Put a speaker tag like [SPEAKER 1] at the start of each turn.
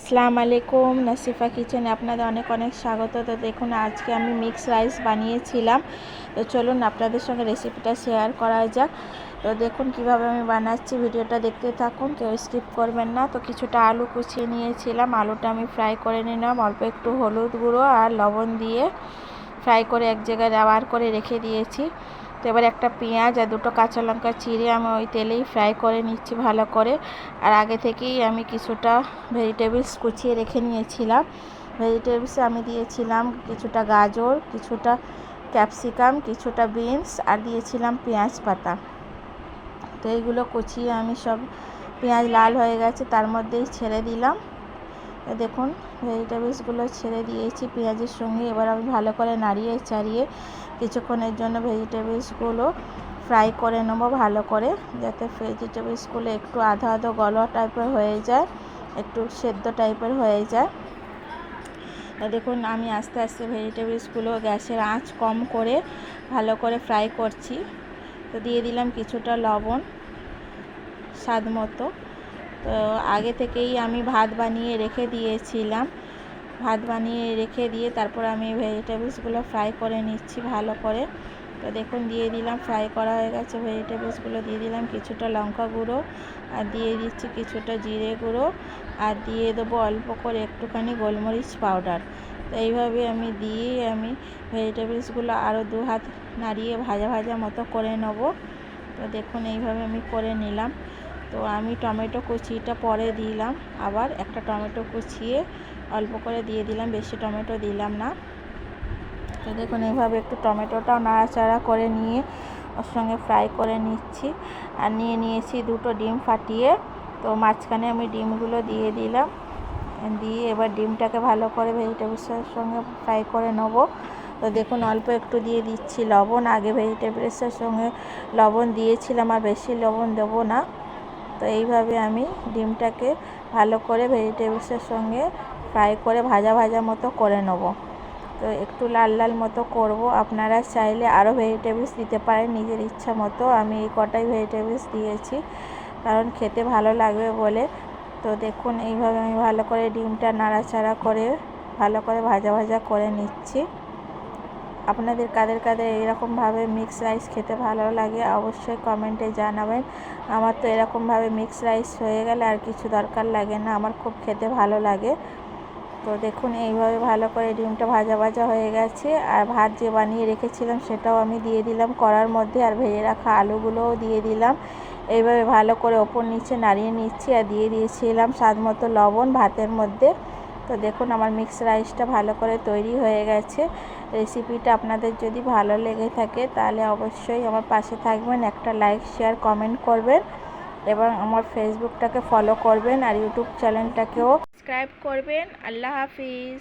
[SPEAKER 1] আসসালামু আলাইকুম, নাসিফা কিচেনে আপনাদের অনেক অনেক স্বাগত। তো দেখুন, আজকে আমি মিক্স রাইস বানিয়েছিলাম। তো চলুন আপনাদের সঙ্গে রেসিপিটা শেয়ার করা যাক। তো দেখুন কিভাবে আমি বানাচ্ছি, ভিডিওটা দেখতে থাকুন, কেউ স্কিপ করবেন না। তো কিছুটা আলু কুচিয়ে নিয়েছিলাম, আলুটা আমি ফ্রাই করে নিলাম, অল্প একটু হলুদ গুঁড়ো আর লবণ দিয়ে ফ্রাই করে এক জায়গায় রাবার করে রেখে দিয়েছি। তো এবার একটা পেঁয়াজ আর দুটো কাঁচা লঙ্কা চিড়ে আমি ওই তেলেই ফ্রাই করে নিচ্ছি ভালো করে। আর আগে থেকেই আমি কিছুটা ভেজিটেবলস কুচিয়ে রেখে নিয়েছিলাম। ভেজিটেবলসে আমি দিয়েছিলাম কিছুটা গাজর, কিছুটা ক্যাপসিকাম, কিছুটা বিনস আর দিয়েছিলাম পেঁয়াজ পাতা। তো এইগুলো কুচিয়ে আমি সব, পেঁয়াজ লাল হয়ে গেছে তার মধ্যেই ছেড়ে দিলাম। দেখুন ভেজিটেবলসগুলো ছেড়ে দিয়েছি পেঁয়াজের সঙ্গে। এবার আমি ভালো করে নাড়িয়ে চাড়িয়ে কিছুক্ষণের জন্য ভেজিটেবলসগুলো ফ্রাই করে নেবো ভালো করে, যাতে ভেজিটেবলসগুলো একটু আধো আধো গলা টাইপের হয়ে যায়, একটু সেদ্ধ টাইপের হয়ে যায়। দেখুন আমি আস্তে আস্তে ভেজিটেবলসগুলো গ্যাসের আঁচ কম করে ভালো করে ফ্রাই করছি। তো দিয়ে দিলাম কিছুটা লবণ স্বাদ মতো। তো আগে থেকেই আমি ভাত বানিয়ে রেখে দিয়েছিলাম, ভাত বানিয়ে রেখে দিয়ে তারপর আমি ভেজিটেবলসগুলো ফ্রাই করে নিচ্ছি ভালো করে। তো দেখুন দিয়ে দিলাম, ফ্রাই করা হয়ে গেছে ভেজিটেবলসগুলো। দিয়ে দিলাম কিছুটা লঙ্কা গুঁড়ো আর দিয়ে দিচ্ছি কিছুটা জিরে গুঁড়ো আর দিয়ে দেবো অল্প করে একটুখানি গোলমরিচ পাউডার। তো এইভাবে আমি দিয়ে আমি ভেজিটেবলসগুলো আরও দু হাত নাড়িয়ে ভাজা ভাজা মতো করে নেব। তো দেখুন এইভাবে আমি করে নিলাম। তো আমি টমেটো কুচিটা পরে দিলাম, আবার একটা টমেটো কুচিয়ে অল্প করে দিয়ে দিলাম, বেশি টমেটো দিলাম না। তো দেখুন এইভাবে একটু টমেটোটাও নাড়াচাড়া করে নিয়ে ওর সঙ্গে ফ্রাই করে নিচ্ছি। আর নিয়ে নিয়েছি দুটো ডিম ফাটিয়ে। তো মাঝখানে আমি ডিমগুলো দিয়ে দিলাম, দিয়ে এবার ডিমটাকে ভালো করে ভেজিটেবলসের সঙ্গে ফ্রাই করে নেব। তো দেখুন অল্প একটু দিয়ে দিচ্ছি লবণ, আগে ভেজিটেবলসের সঙ্গে লবণ দিয়েছিলাম আর বেশি লবণ দেবো না। তো এইভাবে আমি ডিমটাকে ভালো করে ভেজিটেবলসের সঙ্গে ফ্রাই করে ভাজা ভাজা মতো করে নেব। তো একটু লাল লাল মতো করব, আপনারা চাইলে আরও ভেজিটেবলস দিতে পারেন নিজের ইচ্ছা মতো। আমি এই কটাই ভেজিটেবলস দিয়েছি কারণ খেতে ভালো লাগবে বলে। তো দেখুন এইভাবে আমি ভালো করে ডিমটা নাড়াচাড়া করে ভালো করে ভাজা ভাজা করে নিচ্ছি। আপনাদের কাদের কাদের এরকমভাবে মিক্স রাইস খেতে ভালো লাগে অবশ্যই কমেন্টে জানাবেন। আমার তো এরকমভাবে মিক্স রাইস হয়ে গেলে আর কিছু দরকার লাগে না, আমার খুব খেতে ভালো লাগে। তো দেখুন এইভাবে ভালো করে ডিমটা ভাজা ভাজা হয়ে গেছে। আর ভাত যে বানিয়ে রেখেছিলাম সেটাও আমি দিয়ে দিলাম কড়ার মধ্যে, আর ভেজে রাখা আলুগুলোও দিয়ে দিলাম। এইভাবে ভালো করে ওপর নিচে নাড়িয়ে নিচ্ছি আর দিয়ে দিয়েছিলাম স্বাদ মতো লবণ ভাতের মধ্যে। তো দেখুন আমার মিক্স রাইসটা ভালো করে তৈরি হয়ে গেছে। রেসিপিটা আপনাদের যদি ভালো লেগে থাকে তাহলে অবশ্যই আমার পাশে থাকবেন, একটা লাইক শেয়ার কমেন্ট করবেন এবং আমার ফেসবুকটাকে ফলো করবেন আর ইউটিউব চ্যানেলটাকেও সাবস্ক্রাইব করবেন। আল্লাহ হাফিজ।